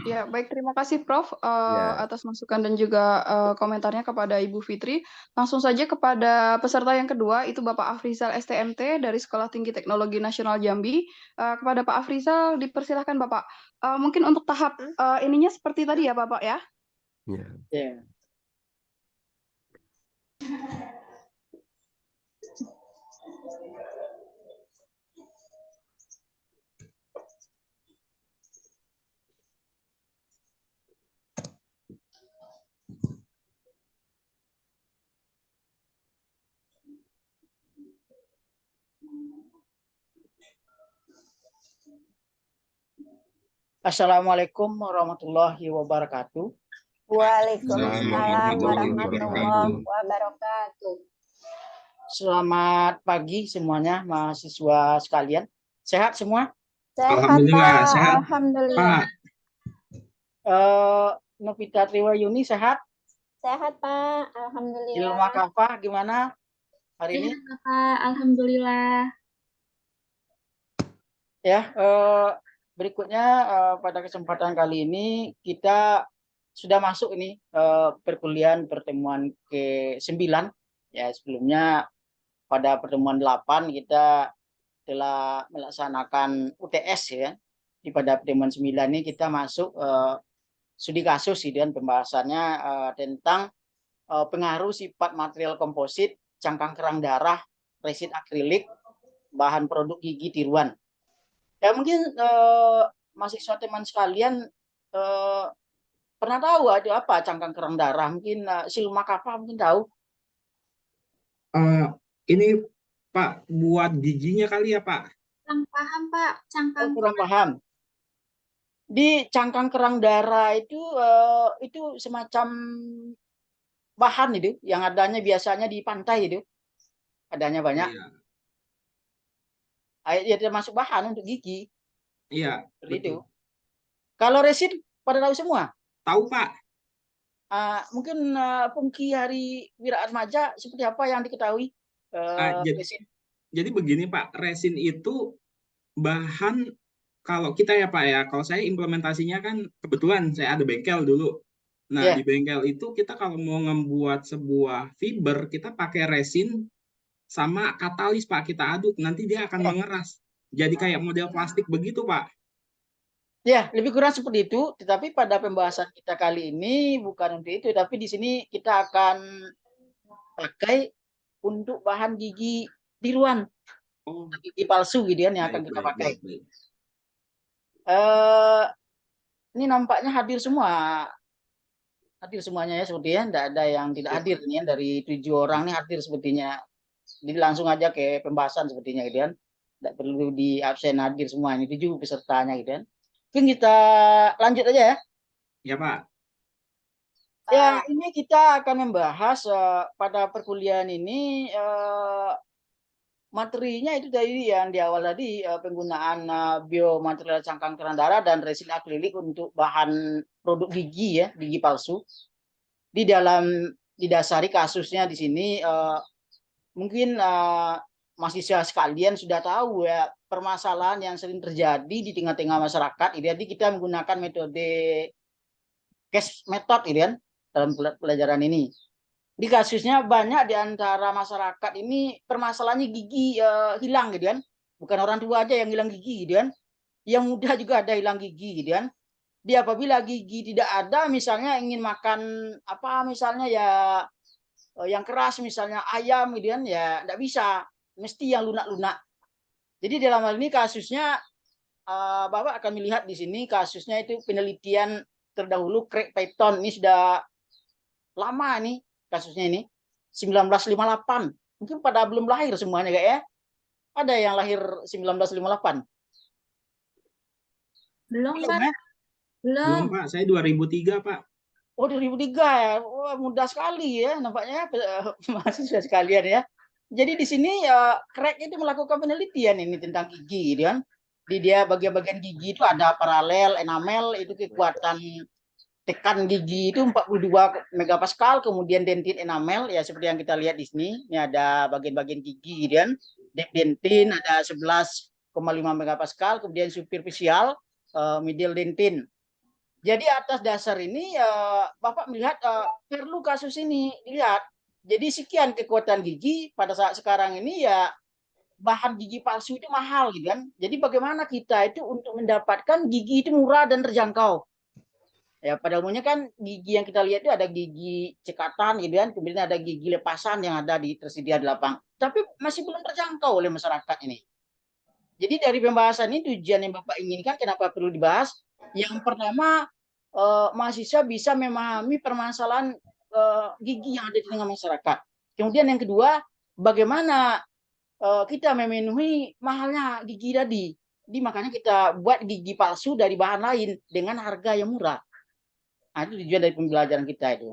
Ya, baik. Terima kasih, Prof, Ya. atas masukan dan juga komentarnya kepada Ibu Fitri. Langsung saja kepada peserta yang kedua, itu Bapak Afrizal STMT dari Sekolah Tinggi Teknologi Nasional Jambi. Kepada Pak Afrizal, dipersilahkan Bapak. Mungkin untuk tahap ininya seperti tadi ya, Bapak ya. Ya. Ya. Assalamualaikum warahmatullahi wabarakatuh. Waalaikumsalam Warahmatullahi warahmatullahi wabarakatuh. wabarakatuh. Selamat pagi semuanya mahasiswa sekalian. Sehat semua? Sehat Alhamdulillah, Pak, sehat alhamdulillah. Pak. Novita Triwayuni sehat? Sehat Pak, Ilma alhamdulillah. Kafah gimana hari ini? Sehat Pak, alhamdulillah. Ya, berikutnya pada kesempatan kali ini kita sudah masuk ini perkuliahan pertemuan ke-9. Ya, sebelumnya pada pertemuan 8 kita telah melaksanakan UTS ya. Di pada pertemuan 9 ini kita masuk studi kasus dan pembahasannya tentang pengaruh sifat material komposit, cangkang kerang darah, resin akrilik, bahan produk gigi tiruan. Ya mungkin mahasiswa teman sekalian pernah tahu ada apa cangkang kerang darah? Mungkin Silma Kafa mungkin tahu. Ini Pak buat giginya kali ya Pak. Kurang paham Pak, cangkang Kurang paham. Di cangkang kerang darah itu semacam bahan itu yang adanya biasanya di pantai itu. Adanya banyak. Iya. Ya termasuk bahan untuk gigi. Iya, Seperti itu. betul. Kalau resin pada tahu semua? Tahu Pak. Mungkin Pungki Hari Wiraatmaja seperti apa yang diketahui resin? Jadi begini Pak, resin itu bahan kalau kita ya Pak ya, kalau saya implementasinya kan kebetulan saya ada bengkel dulu. Nah, Yeah. di bengkel itu kita kalau mau membuat sebuah fiber, kita pakai resin sama katalis Pak, kita aduk, nanti dia akan mengeras. Jadi kayak model plastik begitu Pak. Ya, lebih kurang seperti itu. Tetapi pada pembahasan kita kali ini bukan untuk itu, tapi di sini kita akan pakai untuk bahan gigi tiruan, gigi palsu gitu kan yang akan kita pakai. Ini nampaknya hadir semua. Hadir semuanya ya sepertinya, tidak ada yang tidak hadir ini ya. Dari 7 orang ini hadir sepertinya. Jadi langsung aja ke pembahasan sepertinya gitu kan. Tidak perlu di absen, hadir semua ini 7 pesertanya gitu kan. Mungkin kita lanjut aja ya. Ya Pak. Ya, ini kita akan membahas pada perkuliahan ini materinya itu dari yang di awal tadi penggunaan biomaterial cangkang kerang darah dan resin akrilik untuk bahan produk gigi ya, gigi palsu. Di dalam didasari kasusnya di sini mungkin mahasiswa sekalian sudah tahu ya permasalahan yang sering terjadi di tengah-tengah masyarakat. Jadi kita menggunakan metode case method kan dalam pelajaran ini. Di kasusnya banyak di antara masyarakat ini permasalahannya gigi hilang gitu kan. Bukan orang tua aja yang hilang gigi gitu kan. Yang muda juga ada hilang gigi gitu kan. Dia apabila gigi tidak ada misalnya ingin makan apa misalnya ya yang keras misalnya ayam gitu kan ya tidak bisa. Mesti yang lunak-lunak. Jadi dalam hal ini kasusnya Bapak akan melihat di sini kasusnya itu penelitian terdahulu Craig Payton. Ini sudah lama nih kasusnya ini 1958 mungkin pada belum lahir semuanya kayak ya ada yang lahir 1958 belum Pak ya? Belum Pak, saya 2003 Pak. Oh 2003 ya. Wah, mudah sekali ya nampaknya mahasiswa sekalian ya. Jadi di sini Craig itu melakukan penelitian ini tentang gigi gitu kan. Di dia bagian-bagian gigi itu ada paralel, enamel itu kekuatan tekan gigi itu 42 megapascal, kemudian dentin enamel ya seperti yang kita lihat di sini. Ini ada bagian-bagian gigi dan dentin ada 11,5 megapascal, kemudian superficial medial dentin Jadi atas dasar ini Bapak melihat perlu kasus ini dilihat. Jadi sekian kekuatan gigi pada saat sekarang ini ya bahan gigi palsu itu mahal gitu kan. Jadi bagaimana kita itu untuk mendapatkan gigi itu murah dan terjangkau. Ya pada umumnya kan gigi yang kita lihat itu ada gigi cekatan gitu kan, kemudian ada gigi lepasan yang ada tersedia di lapang. Tapi masih belum terjangkau oleh masyarakat ini. Jadi dari pembahasan ini tujuan yang Bapak inginkan kenapa perlu dibahas? Yang pertama mahasiswa bisa memahami permasalahan gigi yang ada di tengah masyarakat. Kemudian yang kedua, bagaimana kita memenuhi mahalnya gigi tadi. Jadi makanya kita buat gigi palsu dari bahan lain dengan harga yang murah. Nah, itu tujuan dari pembelajaran kita itu.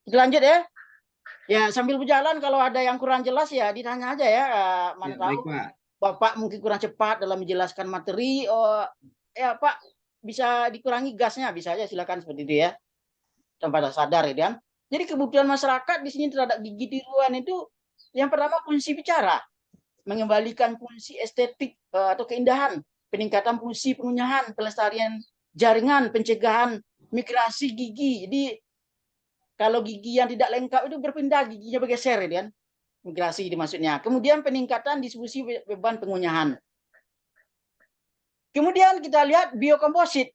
Kita lanjut ya. Ya sambil berjalan kalau ada yang kurang jelas ya ditanya aja ya. Mana tahu baik, Pak. Bapak mungkin kurang cepat dalam menjelaskan materi. Ya Pak bisa dikurangi gasnya, bisa aja silakan seperti itu ya. Tanpa sadar ya kan. Jadi kebutuhan masyarakat di sini terhadap gigi tiruan itu yang pertama fungsi bicara, mengembalikan fungsi estetik atau keindahan, peningkatan fungsi pengunyahan, pelestarian jaringan, pencegahan migrasi gigi. Jadi kalau gigi yang tidak lengkap itu berpindah, giginya bergeser ya kan. Migrasi itu maksudnya. Kemudian peningkatan distribusi beban pengunyahan. Kemudian kita lihat biokomposit.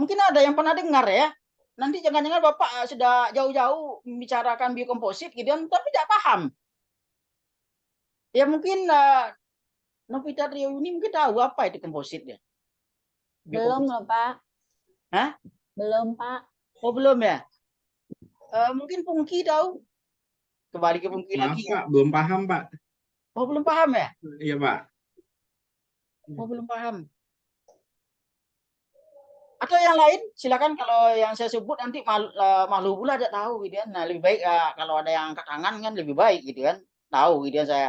Mungkin ada yang pernah dengar ya. Nanti jangan-jangan Bapak sudah jauh-jauh membicarakan biokomposit gitu kan, tapi tidak paham. Ya mungkin Novita Trio ini mungkin tahu apa itu komposit ya. Belum loh, Pak. Hah? Belum, Pak. Oh belum ya? Mungkin Pungki tahu. Kembali ke Pungki Maaf, lagi. Pak, belum paham, Pak. Oh belum paham ya? Iya, Pak. Oh belum paham. Atau yang lain, silakan kalau yang saya sebut nanti malu pula tidak tahu gitu kan. Nah lebih baik kalau ada yang angkat tangan kan lebih baik gitu kan. Tahu gitu kan saya.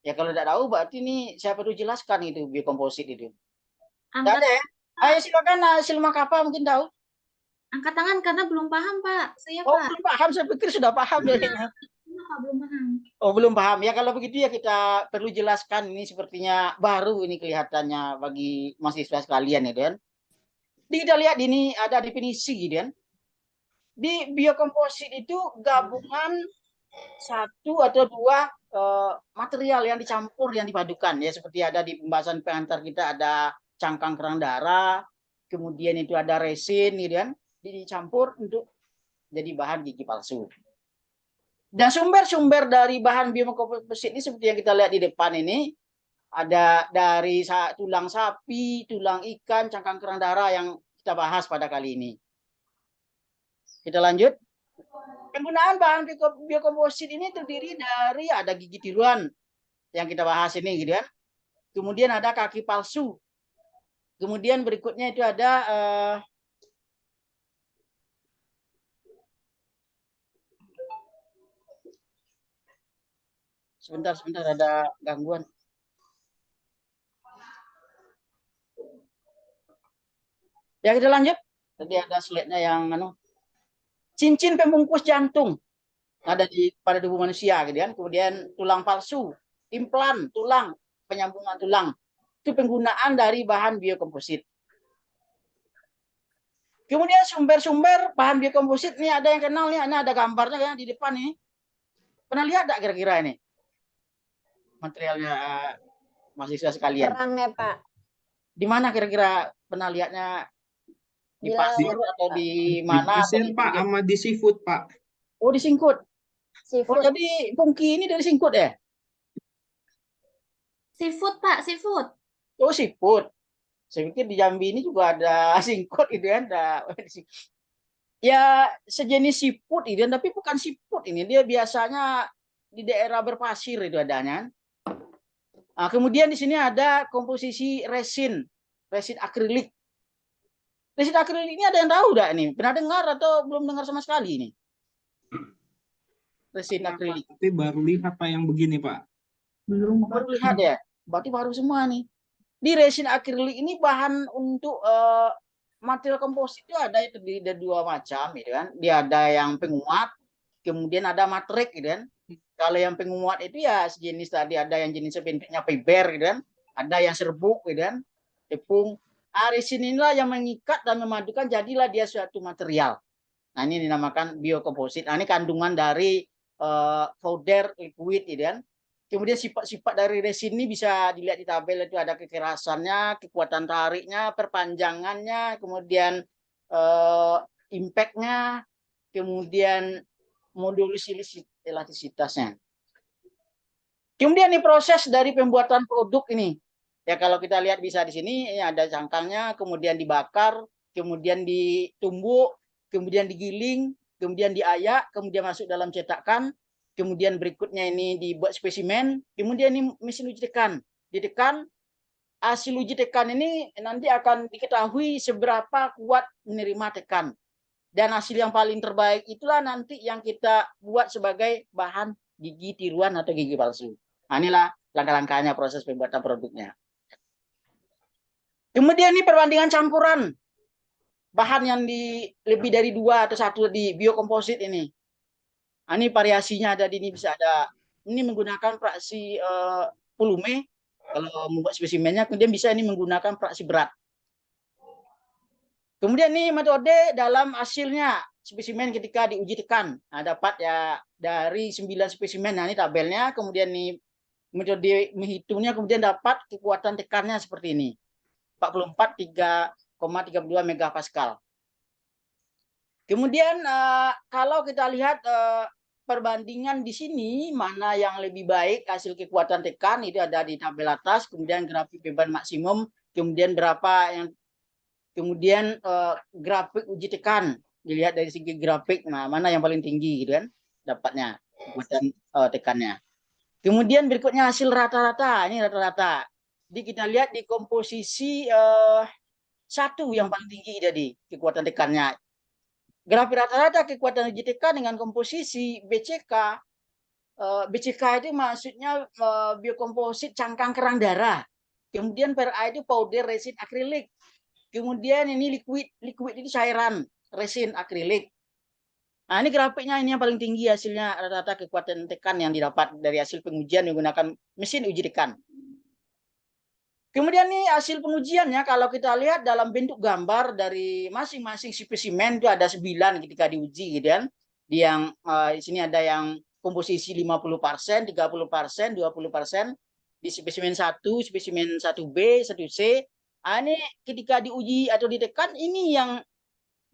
Ya kalau tidak tahu berarti ini saya perlu jelaskan itu biokomposit itu. Tidak Angkat, ada ya? Ayo silakan Silma Kapa mungkin tahu. angkat tangan karena belum paham, Pak. Saya, Oh Pak. belum paham, saya pikir sudah paham ya. Pak, belum paham. Oh belum paham ya, kalau begitu ya kita perlu jelaskan, ini sepertinya baru ini kelihatannya bagi mahasiswa sekalian ya kan. Kita lihat ini ada definisi gitu kan. Di biokomposit itu gabungan satu atau dua material yang dicampur yang dipadukan ya, seperti ada di pembahasan pengantar kita ada cangkang kerang darah, kemudian itu ada resin gitu kan, dicampur untuk jadi bahan gigi palsu. Dan sumber-sumber dari bahan biokomposit ini seperti yang kita lihat di depan ini, ada dari tulang sapi, tulang ikan, cangkang kerang darah yang kita bahas pada kali ini. Kita lanjut. Penggunaan bahan biokomposit ini terdiri dari ada gigi tiruan yang kita bahas ini gitu kan. Kemudian ada kaki palsu. Kemudian berikutnya itu ada sebentar ada gangguan. Ya kita lanjut. Tadi ada slide-nya yang cincin pembungkus jantung ada pada tubuh manusia gitu kan. Kemudian tulang palsu, implan tulang, penyambungan tulang. Itu penggunaan dari bahan biokomposit. Kemudian sumber-sumber bahan biokomposit ini ada yang kenal nih, ini ada gambarnya ya di depan ini. Pernah lihat enggak kira-kira ini? Materialnya mahasiswa sekalian. Kerang ya, Pak. Di mana kira-kira pernah lihatnya? Di pasir atau di mana? Di pasir, Pak, sama di seafood, Pak. Oh, di singkut. Seafood. Oh, jadi Pungki ini dari singkut ya? Seafood, Pak, seafood. Oh, seafood. Saya pikir di Jambi ini juga ada singkut gitu kan. Ya, sejenis seafood itu, tapi bukan seafood ini. Dia biasanya di daerah berpasir itu adanya. Nah, kemudian di sini ada komposisi resin akrilik. Resin akrilik ini ada yang tahu enggak nih? Pernah dengar atau belum dengar sama sekali ini? Resin akrilik. Tapi baru lihat, Pak, yang begini, Pak. Belum baru lihat ya? Berarti baru semua nih. Di resin akrilik ini bahan untuk material komposit itu ada yang terdiri dari dua macam, gitu kan? Dia ada yang penguat, kemudian ada matrek, gitu kan? Kalau yang penguat itu ya sejenis tadi, ada yang jenisnya bentuknya fiber, gitu kan? Ada yang serbuk, gitu kan? Tepung. Resin inilah yang mengikat dan memadukan, jadilah dia suatu material. Nah, ini dinamakan biokomposit. Nah, ini kandungan dari powder liquid, gitu kan. Kemudian sifat-sifat dari resin ini bisa dilihat di tabel, itu ada kekerasannya, kekuatan tariknya, perpanjangannya, kemudian impact-nya, kemudian modulus elastisitasnya. Kemudian ini proses dari pembuatan produk ini. Ya, kalau kita lihat bisa di sini, ini ada cangkangnya, kemudian dibakar, kemudian ditumbuk, kemudian digiling, kemudian diayak, kemudian masuk dalam cetakan, kemudian berikutnya ini dibuat spesimen, kemudian ini mesin uji tekan. Ditekan, hasil uji tekan ini nanti akan diketahui seberapa kuat menerima tekan. Dan hasil yang paling terbaik itulah nanti yang kita buat sebagai bahan gigi tiruan atau gigi palsu. Nah, inilah langkah-langkahnya proses pembuatan produknya. Kemudian ini perbandingan campuran bahan yang lebih dari 2 atau 1 di biokomposit ini. Nah, ini variasinya ada di ini, bisa ada ini menggunakan fraksi volume kalau membuat spesimennya, kemudian bisa ini menggunakan fraksi berat. Kemudian ini metode dalam hasilnya spesimen ketika diuji tekan. Nah, dapat ya dari 9 spesimen. Nah, ini tabelnya, kemudian ini metode menghitungnya, kemudian dapat kekuatan tekannya seperti ini. 44,32 megapascal. Kemudian kalau kita lihat perbandingan di sini mana yang lebih baik hasil kekuatan tekan itu ada di tabel atas, kemudian grafik beban maksimum, kemudian berapa yang kemudian grafik uji tekan dilihat dari segi grafik, nah mana yang paling tinggi gitu kan dapatnya kekuatan tekannya. Kemudian berikutnya hasil rata-rata, ini rata-rata. Jadi kita lihat di komposisi 1 yang paling tinggi jadi kekuatan tekannya. Grafik rata-rata kekuatan uji tekan dengan komposisi BCK. BCK itu maksudnya biokomposit cangkang kerang darah. Kemudian PRA itu powder resin akrilik. Kemudian ini liquid itu cairan resin akrilik. Nah, ini grafiknya ini yang paling tinggi hasilnya rata-rata kekuatan tekan yang didapat dari hasil pengujian menggunakan mesin uji tekan. Kemudian nih hasil pengujiannya kalau kita lihat dalam bentuk gambar dari masing-masing spesimen itu ada 9 ketika diuji gitu kan. Di yang di sini ada yang komposisi 50%, 30%, 20%. Di spesimen 1, spesimen 1B, 1C. Nah, ini ketika diuji atau ditekan ini yang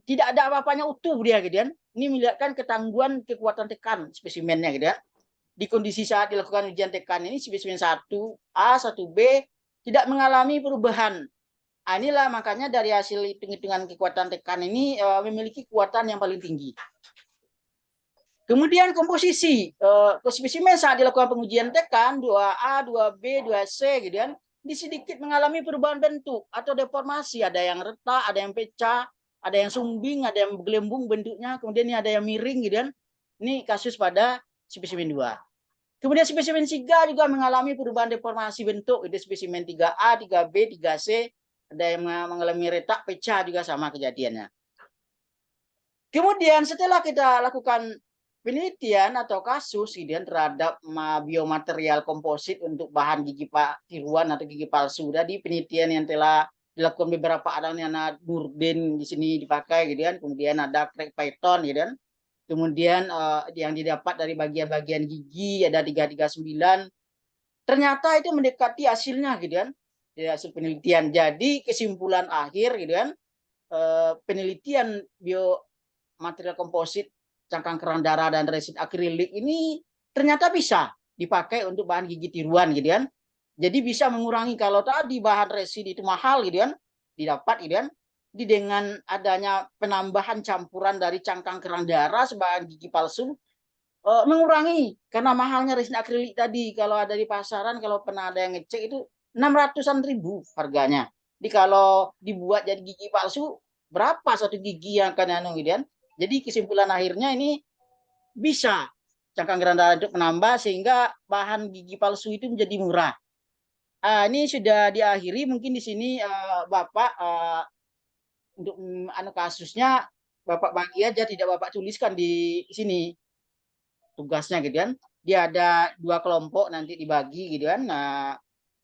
tidak ada apa-apanya utuh dia gitu kan. Ini melihatkan ketangguhan kekuatan tekan spesimennya gitu kan. Di kondisi saat dilakukan ujian tekan ini spesimen 1A, 1B tidak mengalami perubahan. Nah, inilah makanya dari hasil hitung-hitungan kekuatan tekan ini memiliki kekuatan yang paling tinggi. Kemudian komposisi spesimen saat dilakukan pengujian tekan 2A, 2B, 2C gitu kan, ini sedikit mengalami perubahan bentuk atau deformasi, ada yang retak, ada yang pecah, ada yang sumbing, ada yang gelembung bentuknya, kemudian ini ada yang miring gitu kan. Ini kasus pada spesimen 2. Kemudian spesimen 3 juga mengalami perubahan deformasi bentuk. Itu spesimen 3A, 3B, 3C. Ada yang mengalami retak, pecah juga sama kejadiannya. Kemudian setelah kita lakukan penelitian atau kasus terhadap biomaterial komposit untuk bahan gigi tiruan atau gigi palsu, tadi penelitian yang telah dilakukan beberapa orang yang ada Nurdin di sini dipakai gitu kan. Kemudian ada Craig Python gitu kan. Kemudian yang didapat dari bagian-bagian gigi ada 339. Ternyata itu mendekati hasilnya gitu kan. Dari hasil penelitian. Jadi kesimpulan akhir gitu kan. Penelitian biomaterial komposit cangkang kerang darah dan resin akrilik ini ternyata bisa dipakai untuk bahan gigi tiruan gitu kan. Jadi bisa mengurangi kalau tadi bahan resin itu mahal gitu kan. Didapat gitu kan. Dengan adanya penambahan campuran dari cangkang kerang darah sebagai gigi palsu mengurangi karena mahalnya resin akrilik tadi. Kalau ada di pasaran kalau pernah ada yang ngecek itu 600-an ribu harganya. Jadi kalau dibuat jadi gigi palsu berapa satu gigi yang akan gitu kan. Jadi kesimpulan akhirnya ini bisa cangkang kerang darah untuk menambah sehingga bahan gigi palsu itu menjadi murah. Ini sudah diakhiri mungkin di sini Bapak untuk kasusnya Bapak bagi aja, tidak Bapak tuliskan di sini tugasnya gitu kan. Dia ada 2 kelompok nanti dibagi gitu kan. Nah,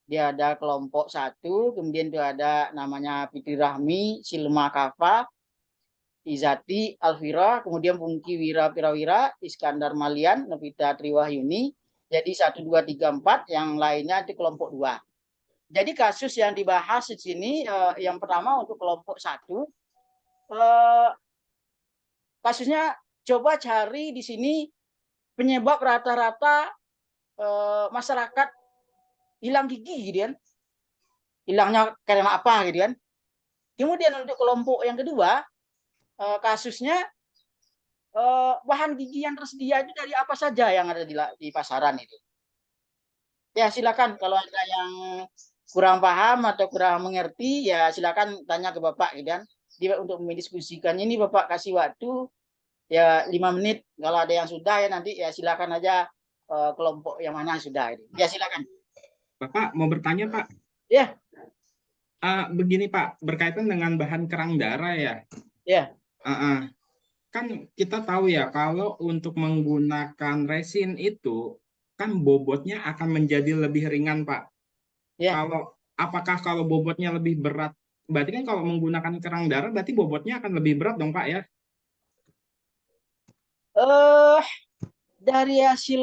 Dia ada kelompok 1, kemudian itu ada namanya Fitri Rahmi, Silma Kafa, Izati, Alvira, kemudian Pungki Wira Pirawira, Iskandar Malian, Novita Triwahyuni. Jadi 1, 2, 3, 4, yang lainnya itu kelompok 2. Jadi kasus yang dibahas di sini yang pertama untuk kelompok 1, kasusnya coba cari di sini penyebab rata-rata masyarakat hilang gigi gitu kan. Hilangnya karena apa gitu kan. Kemudian untuk kelompok yang kedua, kasusnya bahan gigi yang tersedia itu dari apa saja yang ada di pasaran itu. Ya silakan kalau ada yang kurang paham atau kurang mengerti ya silakan tanya ke Bapak gitu kan. Untuk mendiskusikan ini Bapak kasih waktu ya 5 menit. Kalau ada yang sudah ya nanti ya silakan aja kelompok yang mana sudah itu. Ya silakan. Bapak mau bertanya, Pak? Ya. Begini Pak, berkaitan dengan bahan kerang darah ya. Ya. Kan kita tahu ya kalau untuk menggunakan resin itu kan bobotnya akan menjadi lebih ringan Pak. Ya. Apakah kalau bobotnya lebih berat, berarti kan kalau menggunakan kerang darah berarti bobotnya akan lebih berat dong Pak ya? Dari hasil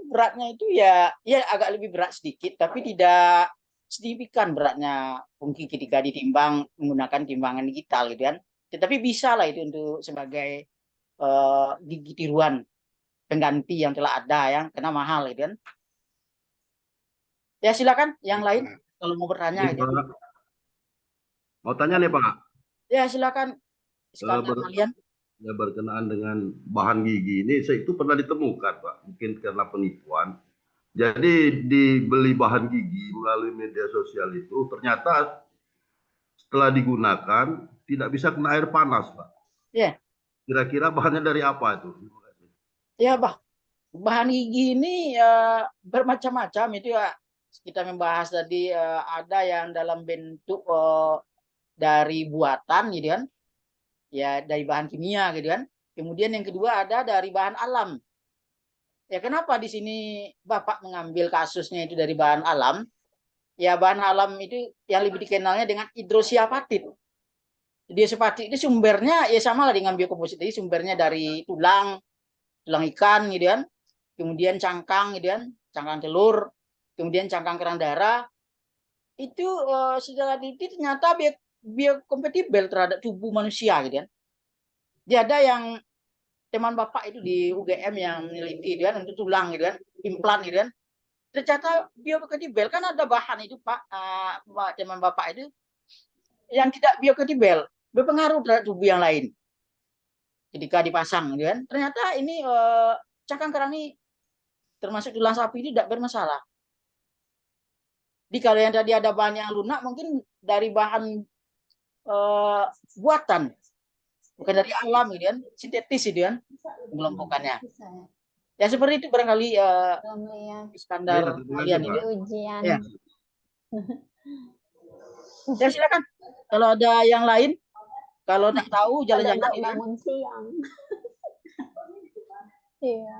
beratnya itu ya agak lebih berat sedikit, tapi tidak signifikan beratnya Pungki ketika ditimbang menggunakan timbangan digital gitu kan. Tetapi bisa lah itu untuk sebagai gigi tiruan pengganti yang telah ada yang kena mahal gitu kan. Ya silakan yang lain kalau mau bertanya gitu. Mau tanya nih Pak. Ya silakan. Iskandar Malian. Ya, berkenaan dengan bahan gigi ini itu pernah ditemukan Pak, mungkin karena penipuan. Jadi dibeli bahan gigi melalui media sosial itu ternyata setelah digunakan tidak bisa kena air panas Pak. Ya. Kira-kira bahannya dari apa itu? Ya bahan gigi ini bermacam-macam itu ya. Kita membahas tadi ada yang dalam bentuk dari buatan gitu kan. Ya dari bahan kimia gitu kan. Kemudian yang kedua ada dari bahan alam. Ya kenapa di sini Bapak mengambil kasusnya itu dari bahan alam? Ya bahan alam itu yang lebih dikenalnya dengan hidrosiapatit. Hidrosiapatit itu sumbernya ya sama lah dengan biokomposit. Jadi sumbernya dari tulang ikan gitu kan. Kemudian cangkang gitu kan, cangkang telur, kemudian cangkang kerang darah. Itu secara teliti ternyata biokompatibel terhadap tubuh manusia gitu kan. Jadi ada yang teman Bapak itu di UGM yang meneliti gitu kan untuk tulang gitu kan, implan gitu kan. Ternyata biokompatibel kan ada bahan itu Pak, teman Bapak itu yang tidak biokompatibel, berpengaruh terhadap tubuh yang lain. Ketika dipasang gitu kan. Ternyata ini cangkang kerang ini termasuk tulang sapi itu tidak bermasalah. Jadi kalau yang tadi ada bahan yang lunak mungkin dari bahan buatan, bukan dari alam gitu kan, sintetis gitu kan pengelompokannya. Ya seperti itu barangkali Iskandar Malian ini. Ya. Ya silakan. Kalau ada yang lain, kalau tidak tahu jalan-jalan ini. Bangun siang. Iya.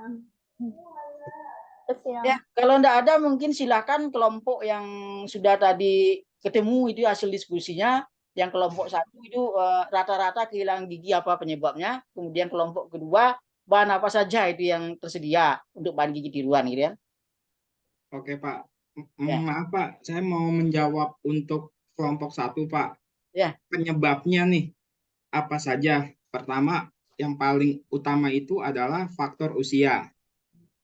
Ya, kalau tidak ada mungkin silakan kelompok yang sudah tadi ketemu itu hasil diskusinya. Yang kelompok 1 itu rata-rata kehilangan gigi apa penyebabnya. Kemudian kelompok kedua bahan apa saja itu yang tersedia untuk bahan gigi tiruan gitu ya. Oke Pak, maaf Pak, saya mau menjawab untuk kelompok 1 Pak. Ya. Penyebabnya nih apa saja? Pertama, yang paling utama itu adalah faktor usia.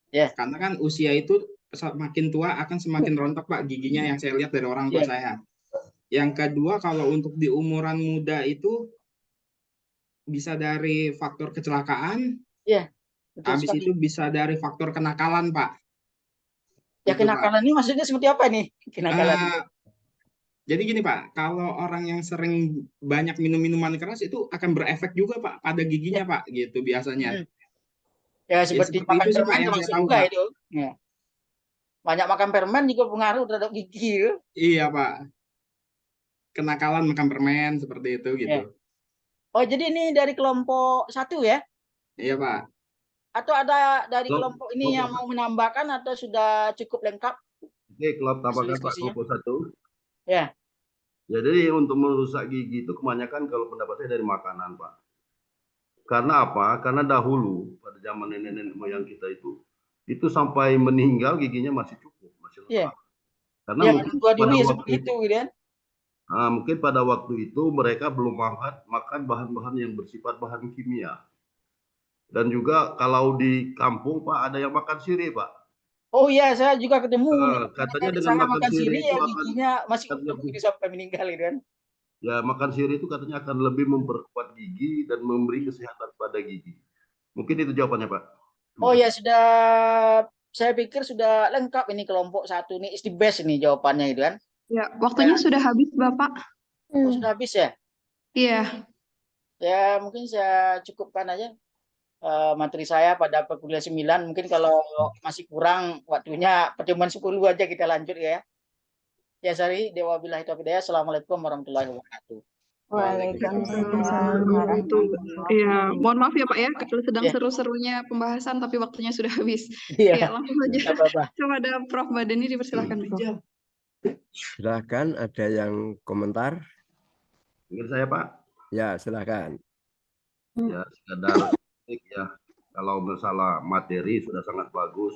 Ya. Karena kan usia itu semakin tua akan semakin rontok Pak giginya yang saya lihat dari orang tua saya. Yang kedua kalau untuk di umuran muda itu bisa dari faktor kecelakaan. Ya. Habis itu bisa dari faktor kenakalan Pak. Ya gitu, kenakalan Pak. Ini maksudnya seperti apa nih? Kenakalan. Jadi gini Pak, kalau orang yang sering banyak minum minuman keras itu akan berefek juga Pak pada giginya Pak, gitu biasanya. Ya seperti makan permen termasuk juga itu. Ya. Banyak makan permen juga pengaruh terhadap gigi. Iya Pak. Kenakalan makan permen seperti itu gitu. Ya. Oh jadi ini dari kelompok 1 ya? Iya Pak. Atau ada dari kelompok ini yang mau menambahkan atau sudah cukup lengkap? Oke, kalau hasil tambahkan Pak diskusinya. kelompok 1. Ya, Jadi untuk merusak gigi itu kebanyakan kalau pendapat saya dari makanan, Pak. Karena apa? Karena dahulu pada zaman nenek-nenek moyang kita itu sampai meninggal giginya masih cukup, masih iya. lengkap. Karena Ya, mungkin orang tua dulu pada ya waktu seperti itu, gitu kan. mungkin pada waktu itu mereka belum makan bahan-bahan yang bersifat bahan kimia. Dan juga kalau di kampung Pak ada yang makan sirih Pak. Oh iya, saya juga ketemu Katanya nenek dengan saya makan makan sirih sirih itu ya akan giginya masih utuh lebih, gitu sampai meninggal, gitu kan. ya makan sirih itu katanya akan lebih memperkuat gigi dan memberi kesehatan pada gigi. Mungkin itu jawabannya Pak. Oh ya, sudah, saya pikir sudah lengkap ini kelompok 1 ini, is the best ini jawabannya, gitu kan. Ya, waktunya sudah habis, Bapak. Oh, sudah habis ya? Iya. Ya, mungkin saya cukupkan aja materi saya pada perkuliahan 9. Mungkin kalau masih kurang waktunya pertemuan 10 aja kita lanjut ya. Ya, Sari, Dewa Bilahi Taufiq Hidayah. Assalamualaikum warahmatullahi wabarakatuh. Waalaikumsalam warahmatullahi. Iya, mohon maaf ya Pak ya, kalau sedang Ya, seru-serunya pembahasan tapi waktunya sudah habis. iya, Iya, langsung saja. nggak apa-apa. Kepada Prof. Badeni dipersilakan, Prof. Silakan, ada yang komentar? Mungkin saya Pak. Ya, silakan. Ya sekedar ya, kalau masalah materi sudah sangat bagus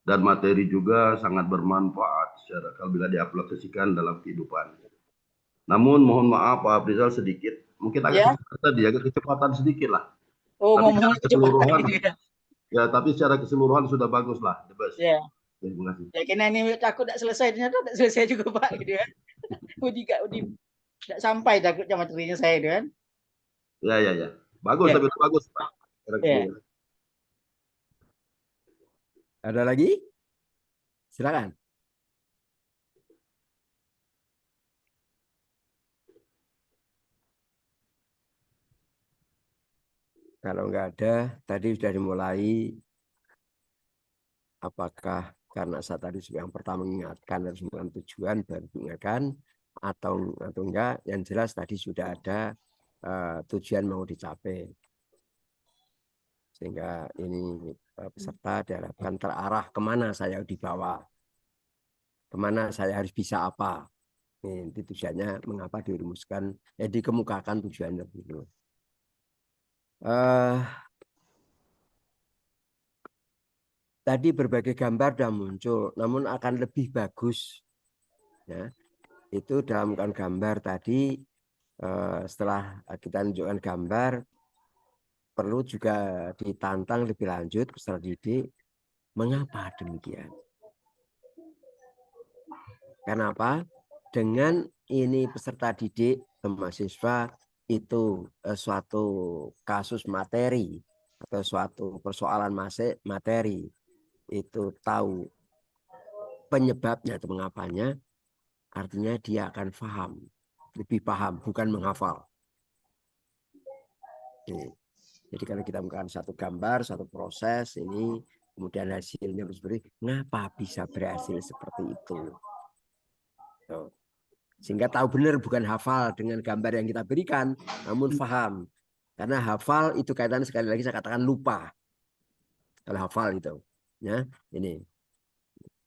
dan materi juga sangat bermanfaat secara kalau bila diaplikasikan dalam kehidupan. Namun mohon maaf Pak Afrizal sedikit, mungkin Ya. agak kecepatan sedikit lah. Oh, Tapi ngomongnya secara keseluruhan, kecepatan. ya tapi secara keseluruhan sudah bagus lah, the best. Ya. Terima kasih. Ya, kena ini takut tidak selesai, ternyata tidak selesai juga Pak, gitu kan. Udah tidak sampai takutnya materinya saya, gitu kan. Ya. Bagus, Ya. tapi bagus Pak. Ya. Ada lagi? Silakan. Kalau nggak ada, tadi sudah dimulai. Apakah karena saya tadi yang pertama mengingatkan harus menentukan tujuan baru diingatkan atau enggak? Yang jelas tadi sudah ada tujuan mau dicapai. Sehingga ini peserta diharapkan terarah kemana saya dibawa. Kemana saya harus bisa apa. Ini tujuannya mengapa dirumuskan, dikemukakan tujuannya dulu. Tadi berbagai gambar sudah muncul, namun akan lebih bagus. Ya, itu dalam gambar tadi, setelah kita tunjukkan gambar, perlu juga ditantang lebih lanjut peserta didik, mengapa demikian? Kenapa? Dengan ini peserta didik, mahasiswa itu suatu kasus materi atau suatu persoalan materi itu tahu penyebabnya atau mengapanya, artinya dia akan paham, lebih paham, bukan menghafal. Jadi kalau kita menggunakan satu gambar, satu proses ini, kemudian hasilnya seperti, mengapa bisa berhasil seperti itu? Sehingga tahu benar, bukan hafal dengan gambar yang kita berikan, namun paham. Karena hafal itu kaitan sekali lagi saya katakan lupa. Kalau hafal itu, ya ini.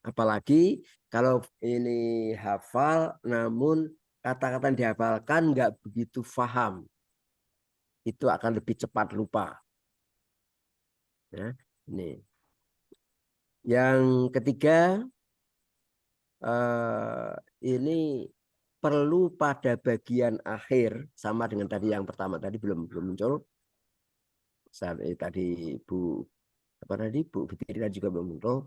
Apalagi kalau ini hafal, namun kata-kata yang dihafalkan nggak begitu paham, itu akan lebih cepat lupa. Ya, ini. Yang ketiga, ini perlu pada bagian akhir, sama dengan tadi yang pertama tadi belum muncul. Tadi Bu Fitri juga belum muncul.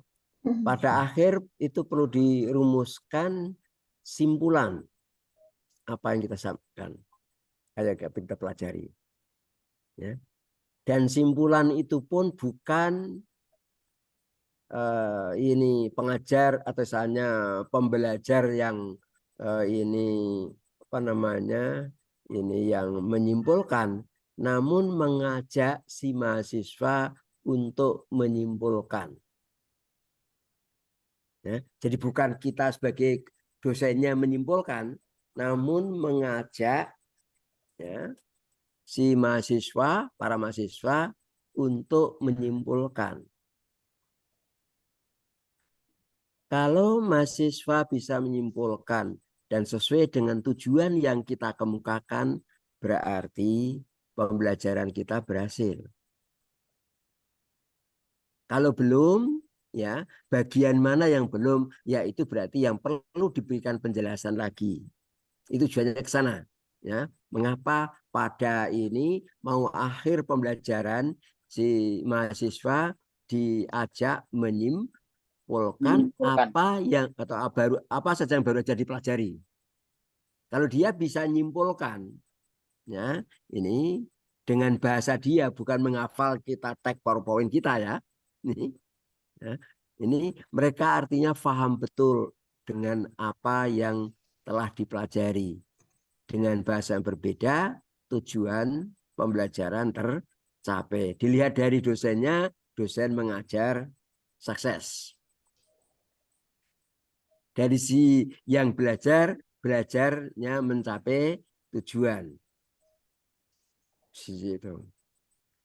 Pada akhir itu perlu dirumuskan simpulan apa yang kita sampaikan, kayak kita pelajari. Ya. Dan simpulan itu pun bukan ini pengajar atau misalnya pembelajar yang ini apa namanya ini yang menyimpulkan, namun mengajak si mahasiswa untuk menyimpulkan. Ya, jadi bukan kita sebagai dosennya menyimpulkan, namun mengajak ya, si mahasiswa, para mahasiswa untuk menyimpulkan. Kalau mahasiswa bisa menyimpulkan dan sesuai dengan tujuan yang kita kemukakan, berarti pembelajaran kita berhasil. Kalau belum, ya, bagian mana yang belum, ya itu berarti yang perlu diberikan penjelasan lagi. Itu tujuannya ke sana, ya. Mengapa pada ini mau akhir pembelajaran si mahasiswa diajak menyimpulkan apa yang atau apa saja yang baru saja dipelajari. Kalau dia bisa menyimpulkan, ya, ini dengan bahasa dia, bukan menghafal kita tag PowerPoint kita, ya. Ya, ini mereka artinya paham betul dengan apa yang telah dipelajari. Dengan bahasa yang berbeda, tujuan pembelajaran tercapai. Dilihat dari dosennya, dosen mengajar sukses. Dari si yang belajar, belajarnya mencapai tujuan. Itu.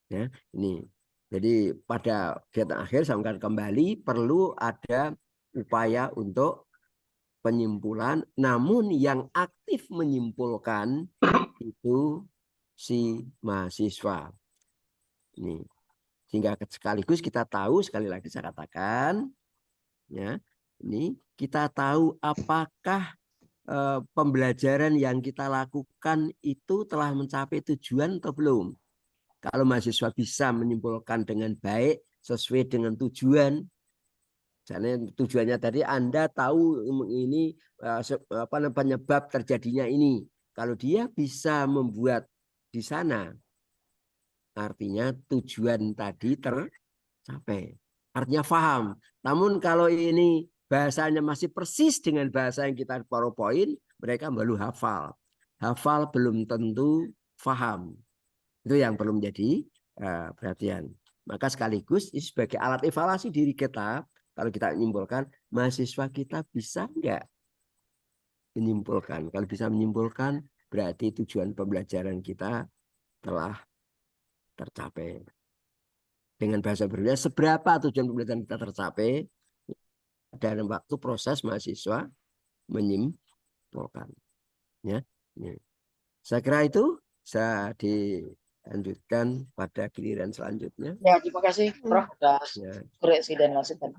Ya, ini. Jadi pada kegiatan akhir saya akan kembali perlu ada upaya untuk penyimpulan, namun yang aktif menyimpulkan itu si mahasiswa. Ini sehingga sekaligus kita tahu, sekali lagi saya katakan, ya, ini kita tahu apakah pembelajaran yang kita lakukan itu telah mencapai tujuan atau belum. Kalau mahasiswa bisa menyimpulkan dengan baik sesuai dengan tujuan, misalnya tujuannya tadi Anda tahu ini penyebab terjadinya ini. Kalau dia bisa membuat di sana, artinya tujuan tadi tercapai. Artinya paham. Namun kalau ini bahasanya masih persis dengan bahasa yang kita PowerPoint, mereka baru hafal. Hafal belum tentu paham. Itu yang perlu menjadi perhatian. Maka sekaligus ini sebagai alat evaluasi diri kita, kalau kita menyimpulkan, mahasiswa kita bisa enggak menyimpulkan. Kalau bisa menyimpulkan, berarti tujuan pembelajaran kita telah tercapai. Dengan bahasa berbeda, seberapa tujuan pembelajaran kita tercapai dalam waktu proses mahasiswa menyimpulkan. Ya. Saya kira itu bisa dilanjutkan pada giliran selanjutnya. Ya, terima kasih Prof atas Ya. koreksi dan masukan.